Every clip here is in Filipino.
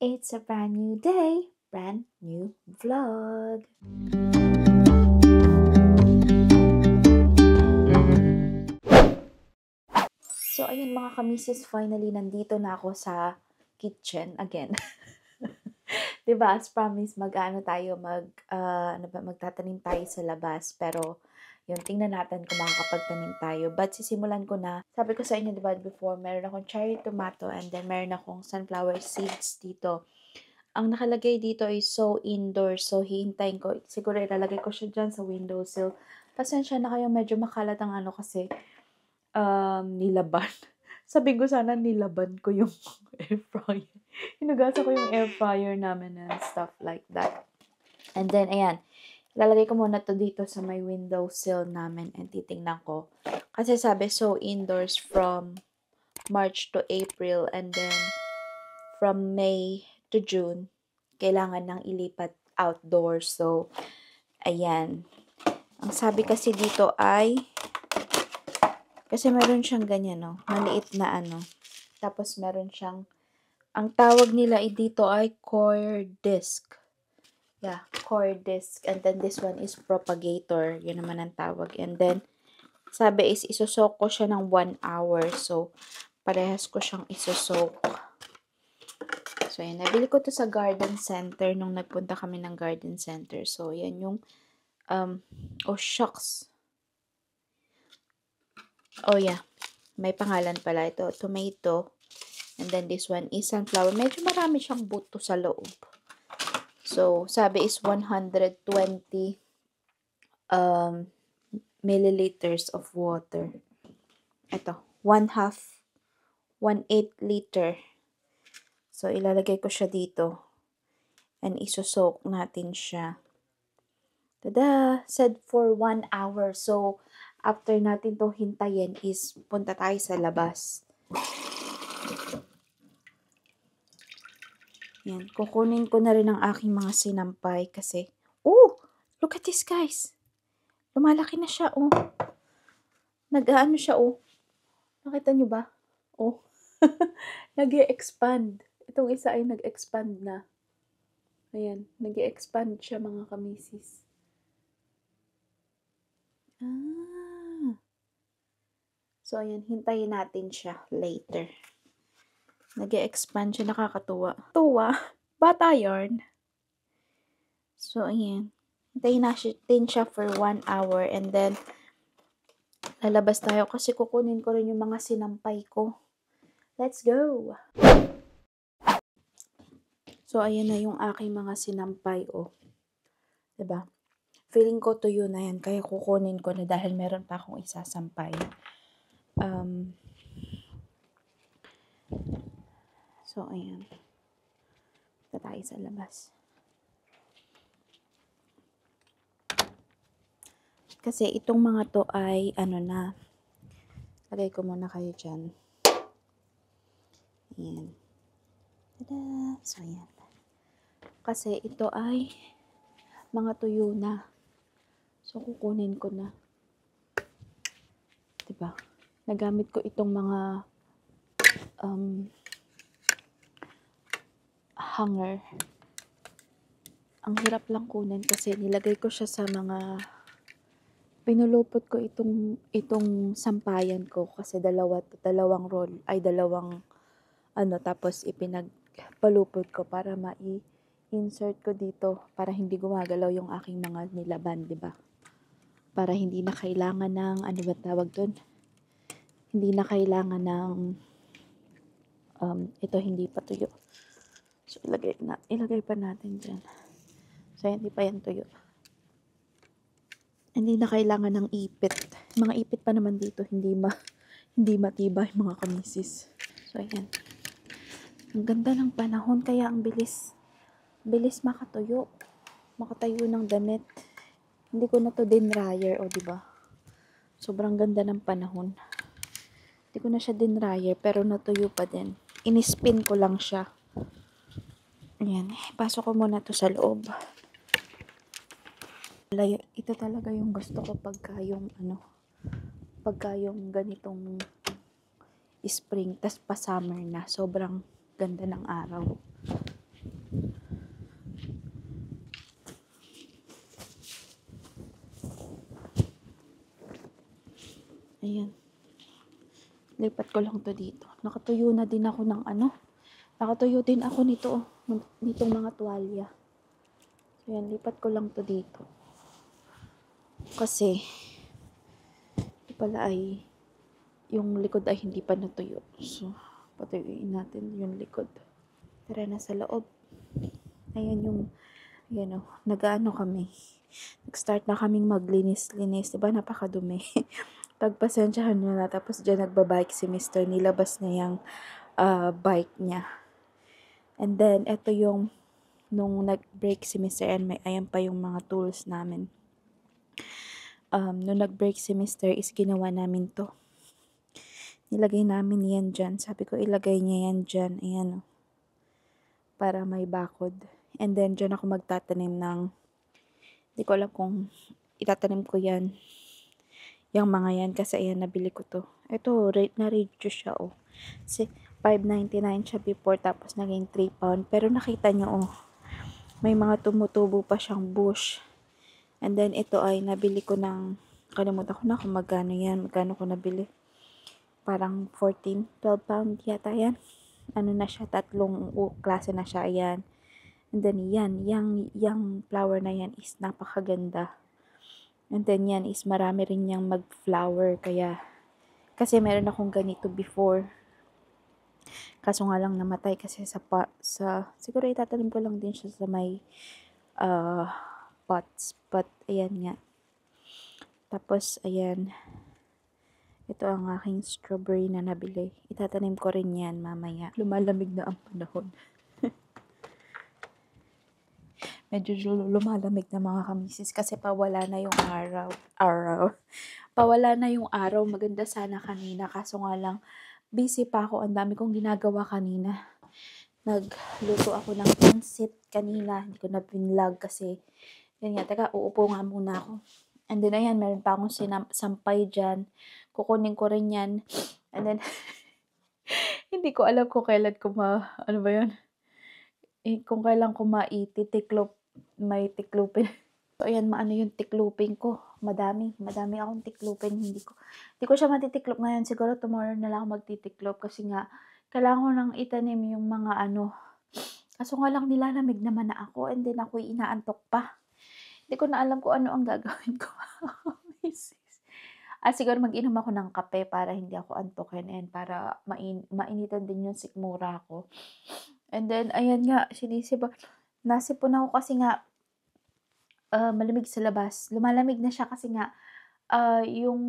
It's a brand new day, brand new vlog. So, ayun mga kamisis, finally nandito na ako sa kitchen again. 'Di ba, as promised, magtatanim tayo sa labas. Pero, yun, tingnan natin kung makakapagtanim tayo. But sisimulan ko na, sabi ko sa inyo, 'di ba, before, meron akong cherry tomato and then meron akong sunflower seeds dito. Ang nakalagay dito ay so indoors. So, hihintayin ko. Siguro ilalagay ko siya dyan sa windowsill. Pasensya na kayo, medyo makalat ang kasi nilaban. Sabi ko sana nilaban ko yung air fryer. Hinugasan ko yung air fryer namin and stuff like that. And then, ayan. Ilalagay ko muna to dito sa may windowsill namin and titingnan ko. Kasi sabi, so indoors from March to April and then from May to June, kailangan nang ilipat outdoors. So, ayan. Ang sabi kasi dito ay, kasi meron siyang ganyan, no? Maliit na Tapos meron siyang, ang tawag nila dito ay core disc. Yeah, core disc. And then this one is propagator. Yun naman ang tawag. And then, sabi is isosoak ko siya ng 1 hour. So, parehas ko siyang isosoak. So, yan. Nabili ko to sa garden center nung nagpunta kami ng garden center. So, yan yung, oh shucks. Oh, yeah. May pangalan pala ito. Tomato. And then this one is sunflower. Medyo marami siyang buto sa loob. So, sabi is 120 milliliters of water. Ito. 1/8 liter. So, ilalagay ko siya dito. And isosoak natin siya. Tada! Said for 1 hour. So, after natin to hintayin is punta tayo sa labas. Yan. Kukunin ko na rin ang aking mga sinampay kasi, oh! Look at this, guys! Lumalaki na siya, oh. Nag-aano siya, oh. Nakita nyo ba? Oh. Nag-e-expand. Itong isa ay nag-expand na. Ayan. Nag-e-expand siya, mga kamisis. So, ayan. Hintayin natin siya later. Nag-e-expand siya. Nakakatuwa. Tuwa. Bata yarn. So, ayan. Hintayin natin siya for 1 hour. And then, lalabas tayo kasi kukunin ko rin yung mga sinampay ko. Let's go! So, ayan na yung aking mga sinampay, oh. Diba? Feeling ko tuyo na yan. Kaya kukunin ko na dahil meron pa akong isasampay. So, ayan. Punta tayo sa labas. Kasi itong mga to ay, na. Lagay ko muna kayo dyan. Ayan. Tada! So, ayan. Kasi ito ay mga tuyo na. So, kukunin ko na. Diba? Nagamit ko itong mga hanger. Ang hirap lang kunin kasi nilagay ko siya sa mga pinulupot ko itong sampayan ko kasi dalawang roll ay dalawang tapos ipinagpalupot ko para insert ko dito para hindi gumagalaw yung aking mga nilaban, 'di ba? Para hindi na kailangan ng tawag doon? Hindi na kailangan ng ito hindi pa tuyo. So ilagay pa natin diyan. So hindi pa yan tuyo. Hindi na kailangan ng ipit. Mga ipit pa naman dito, hindi matibay mga kamisis. So ayan. Ang ganda ng panahon kaya ang bilis makatayo ng damit. Hindi ko na to dinryer, o diba? Sobrang ganda ng panahon. Hindi ko na siya dinryer pero natuyo pa din. Inispin ko lang siya. Ayan, pasok ko muna to sa loob. Ito talaga yung gusto ko pagka yung ganitong spring tas pa summer na. Sobrang ganda ng araw. Ayan. Lipat ko lang to dito. Nakatuyo na din ako ng ano. Nakatuyo din ako nito. Nitong mga tuwalya. So, ayan. Lipat ko lang to dito. Kasi, ito pala ay, yung likod ay hindi pa natuyo. So, patuyuin natin yung likod. Tara na sa loob. Ayan yung, ayan o, nag-ano kami. Nag-start na kaming maglinis-linis. Diba, napakadumi. Pagpasensyahan nyo na. Tapos dyan nagbabike si Mr. Nilabas na yung bike niya. And then, ito yung, nung nag-break si Mr. and may, ayan pa yung mga tools namin. Nung nag-break si Mr. is ginawa namin to. Nilagay namin yan dyan. Sabi ko, ilagay niya yan dyan. Ayan o. Para may bakod. And then, dyan ako magtatanim ng, hindi ko alam kung itatanim ko yan. Yung mga yan. Kasi ayan, nabili ko to. Ito, na-reduce siya o. Kasi, $5.99 siya before. Tapos, naging £3. Pero nakita nyo o. May mga tumutubo pa siyang bush. And then, ito ay nabili ko ng, kalimutan ko na kung magkano yan. Magkano ko nabili. Parang 14, 12 pound yata yan. Ano na siya, tatlong klase na siya, ayan. And then yan, yung flower na yan is napakaganda. And then yan is marami rin niyang mag-flower, kaya, kasi meron akong ganito before. Kaso nga lang namatay kasi siguro itatanim ko lang din siya sa may pots. But, ayan nga. Tapos, ayan. Ito ang aking strawberry na nabili. Itatanim ko rin yan mamaya. Lumalamig na ang panahon. Medyo lumalamig na mga kamisis kasi pawala na yung araw. Pawala na yung araw. Maganda sana kanina. Kaso nga lang, busy pa ako. Ang dami kong ginagawa kanina. Nagluto ako ng pancit kanina. Hindi ko na pinlog kasi, yun nga, teka, uupo nga muna ako. And then, ayan, meron pa akong sampay dyan. Kukunin ko rin yan. And then, hindi ko alam kung kailan ko ano ba yun? Kung kailan ko may tiklupin. So, ayan, maano yung tiklupin ko. Madami akong tiklupin. Hindi ko siya matitiklop ngayon. Siguro tomorrow na lang ako magtitiklop kasi nga, kailangan ko nang itanim yung mga ano. Kaso nga lang nilalamig naman na ako and then ako'y inaantok pa. Hindi ko na alam kung ano ang gagawin ko. Siguro mag-inom ako ng kape para hindi ako antukin and para mainitan din yung sikmura ko. And then, ayan nga, nasipon ako kasi nga malamig sa labas. Lumalamig na siya kasi nga yung,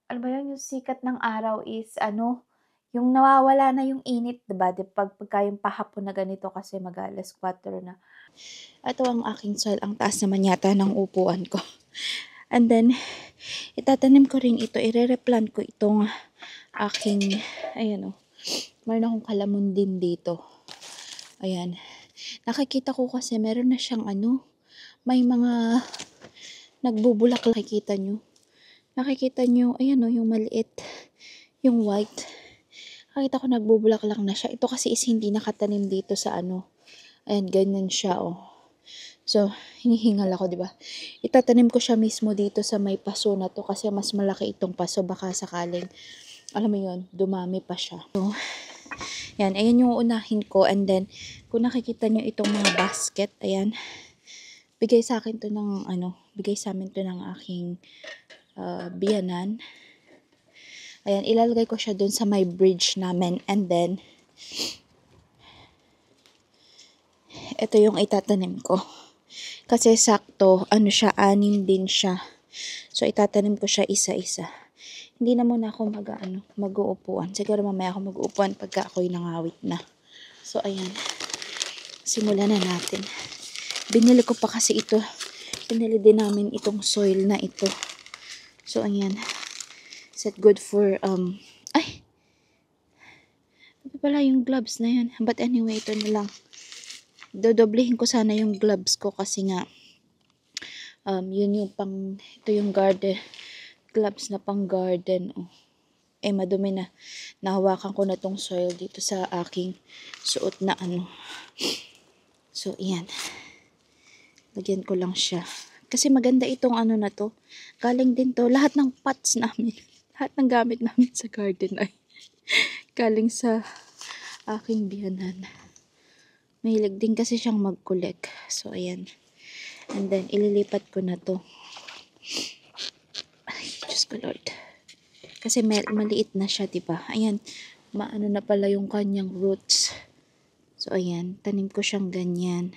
ano ba yun, yung sikat ng araw is yung nawawala na yung init, diba? Pagka yung pahapon na ganito kasi mag-alas 4 na. Ito ang aking soil. Ang taas naman yata ng upuan ko. And then, itatanim ko rin ito. Ire-replant ko itong aking, ayan o. Meron akong kalamon din dito. Ayan. Nakikita ko kasi meron na siyang may mga nagbubulak. Nakikita nyo, ayan o, yung maliit. Yung white. Nakita ko nagbubulak-lak na siya. Ito kasi is hindi nakatanim dito sa ayan, ganyan siya o. So, hinihingal ako, diba? Itatanim ko siya mismo dito sa may paso na to kasi mas malaki itong paso. Baka sakaling, alam mo yun, dumami pa siya. So, yan, ayan yung unahin ko. And then, kung nakikita nyo itong mga basket, ayan, bigay sa amin to ng aking biyanan. Ayan, ilalagay ko siya dun sa may bridge namin. And then, ito yung itatanim ko. Kasi sakto, siya, 6 din siya. So, itatanim ko siya isa-isa. Hindi na muna ako mag-uupuan. Siguro mamaya ako mag-uupuan pagka ako'y nangawit na. So, ayan. Simulan na natin. Binili ko pa kasi ito. Binili din namin itong soil na ito. So, ayan. Set good for, ay! Ito pala yung gloves na yan. But anyway, ito na lang. Dodoblehin ko sana yung gloves ko kasi nga yun yung ito yung garden gloves na pang garden madumi na. Nahawakan ko na tong soil dito sa aking suot na so iyan, lagyan ko lang siya kasi maganda itong na to, galing din to lahat ng pots namin lahat ng gamit namin sa garden ay galing sa aking biyanan. Mahilig din kasi siyang mag-collect. So, ayan. And then, ililipat ko na to. Ay, Diyos ko Lord. Kasi maliit na siya, diba? Ayan. Maano na pala yung kanyang roots. So, ayan. Tanim ko siyang ganyan.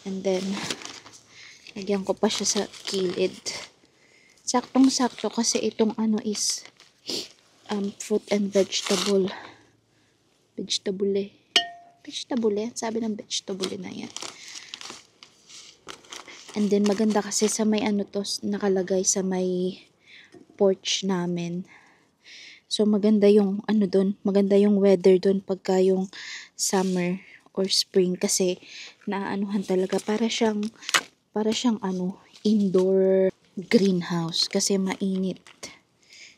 And then, lagyan ko pa siya sa kilid. Saktong-sakto kasi itong ano is fruit and vegetable. Vegetable. Sabi ng vegetable na yan. And then, maganda kasi sa may ano to, nakalagay sa may porch namin. So, maganda yung ano dun, maganda yung weather dun pagka yung summer or spring kasi naaanuhan talaga para siyang ano, indoor greenhouse kasi mainit.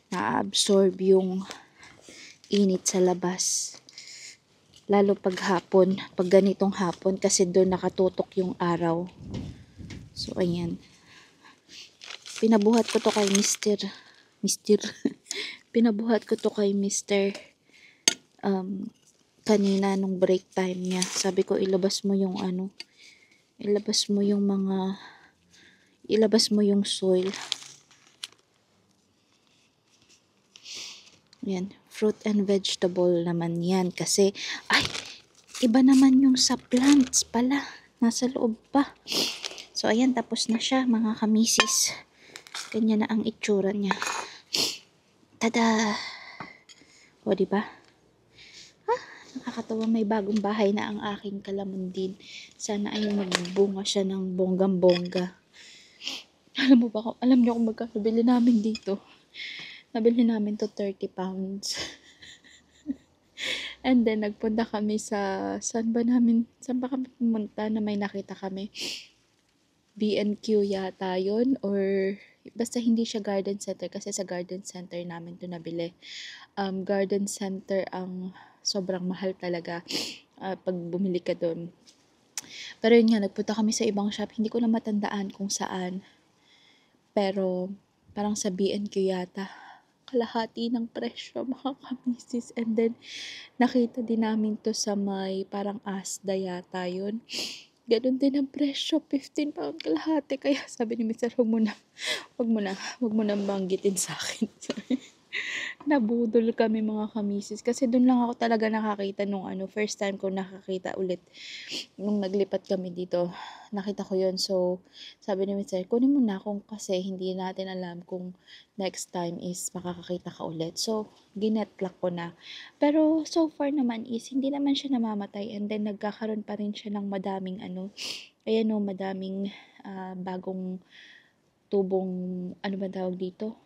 Na-absorb yung init sa labas. Lalo pag hapon, pag ganitong hapon kasi doon nakatutok yung araw. So, ayan. Pinabuhat ko to kay Mr. Pinabuhat ko to kay Mr. Kanina nung break time niya. Sabi ko, ilabas mo yung ano, ilabas mo yung soil. Yan, fruit and vegetable naman yan kasi, ay, iba naman yung sa plants pala. Nasa loob pa. So, ayan, tapos na siya, mga kamisis. Ganyan na ang itsura niya. Tada! O, diba? Nakakatawa, may bagong bahay na ang aking kalamundin. Sana ay magbunga siya ng bonggang-bongga. Alam niyo kung magkano bili namin dito? Nabili namin to 30 pounds. And then, nagpunta kami saan ba kami pumunta na may nakita kami? B&Q yata yun, or basta hindi siya garden center kasi sa garden center namin to nabili. Garden center ang sobrang mahal talaga pag bumili ka doon. Pero yun nga, nagpunta kami sa ibang shop, hindi ko na matandaan kung saan. Pero parang sa B&Q yata, kalahati ng presyo, mga kamisis. And then, nakita din namin to sa may parang Asda yata yun. Ganun din ang presyo, 15 pound kalahati. Kaya sabi ni Mr. wag mo na banggitin sa akin. Nabudol kami, mga kamisis. Kasi doon lang ako talaga nakakita nung first time ko nakakita ulit. Nung naglipat kami dito, nakita ko yun. So, sabi ni Mr. kunin mo na kung kasi hindi natin alam kung next time is makakakita ka ulit. So, ginetlak ko na. Pero, so far naman is, hindi naman siya namamatay. And then, nagkakaroon pa rin siya ng madaming madaming bagong tubong, ano ba tawag dito?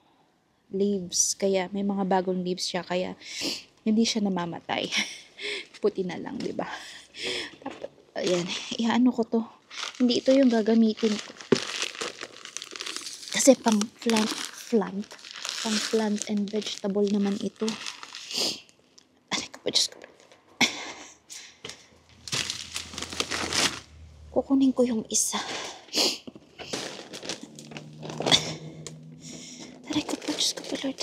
Leaves. Kaya, may mga bagong leaves siya. Kaya, hindi siya namamatay. Puti na lang, di ba? Tapos, ayan, iano ko to. Hindi ito yung gagamitin ko. Kasi pang plant and vegetable naman ito. Aray ko pa, Diyos ko. Kukunin ko yung isa. Aray ko pa, Diyos ko pa, Lord.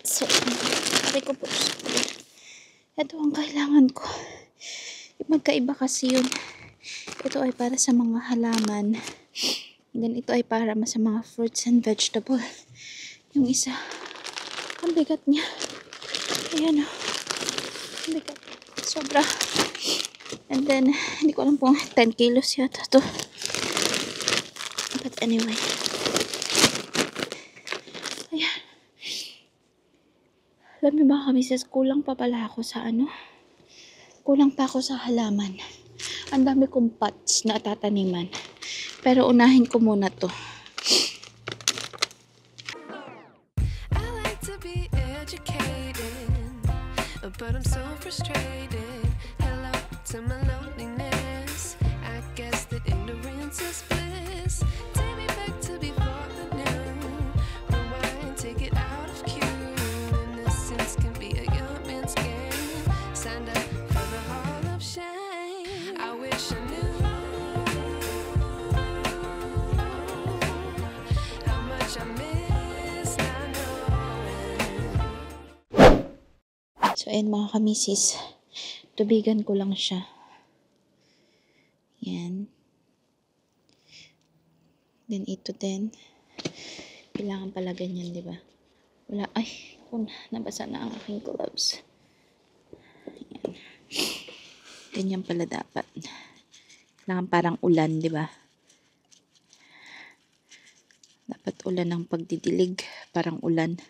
So, aray ko po, Diyos ko. Ito ang kailangan ko. Magkaiba kasi yun. Ito ay para sa mga halaman. And then ito ay para sa mga fruits and vegetable. Yung isa, ang bigat niya. Ayan o. Ang bigat. Sobra. And then, hindi ko alam kung 10 kilos yata to. But anyway. Ayan. Alam niyo ba kami, sis, kulang pa pala ako sa kulang pa ako sa halaman. Ang dami kong pots na tataniman. Pero unahin ko muna to. I like to be educated, but I'm so frustrated. Hello to my loneliness. I guess that ignorance is bliss. Take me back to before the new. Rewind, take it out of cue. And mga kamisis, tubigan ko lang siya. Yan. Then ito din. Kailangan pala ganyan, di ba? Wala, ay, nabasa na ang aking gloves. Yan. Ganyan pala dapat. Kailangan parang ulan, di ba? Dapat ulan ang pagdidilig. Parang ulan.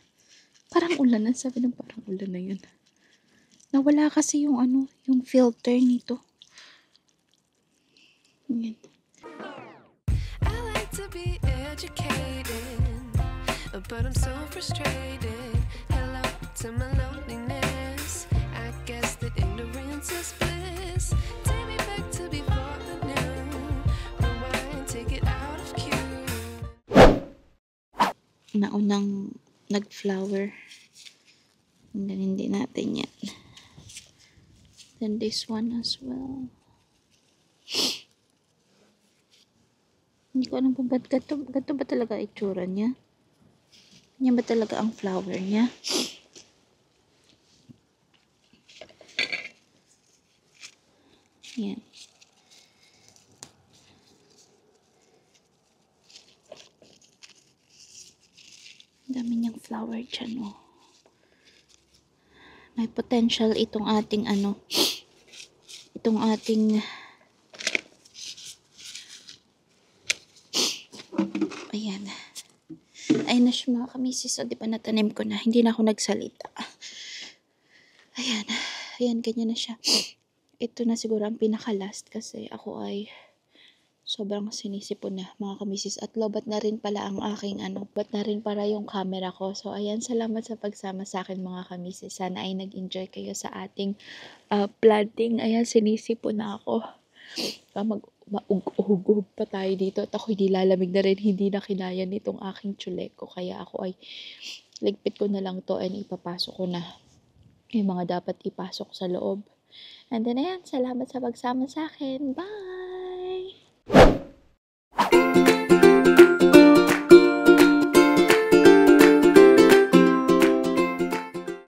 Parang ulan na. Sabi ng parang ulan na yun. Nawala kasi yung yung filter nito. Yan. I like to be educated, but I'm so frustrated. Hello to my loneliness. I guess that ignorance is bliss. Take me back to before the new. Rewind, take it out of cue. Naunang nag-flower. And then, hindi natin yan. Then this one as well. Hindi ko alam kung ba't gato ba talaga itsura niya. Yan ba talaga ang flower niya? Yan. Ang dami niyang flower dyan, oh. May potential itong ating itong ating ayan. Ayun na siya mga kamisis. O, di ba natanim ko na. Hindi na ako nagsalita. Ayan. Ayan, ganyan na siya. Ito na siguro ang pinaka-last kasi ako ay sobrang sinisipon na mga kamisis. At lobat na rin pala ang aking lobat na rin para yung camera ko. So, ayan. Salamat sa pagsama sa akin mga kamisis. Sana ay nag-enjoy kayo sa ating planting. Ayan, sinisipon na ako. Maug-uhug pa tayo dito at ako hindi lalamig na rin, hindi na kinaya nitong aking chuleko, kaya ako ay ligpit ko na lang to and ipapasok ko na yung mga dapat ipasok sa loob. And then ayan, salamat sa pagsama sa akin, bye!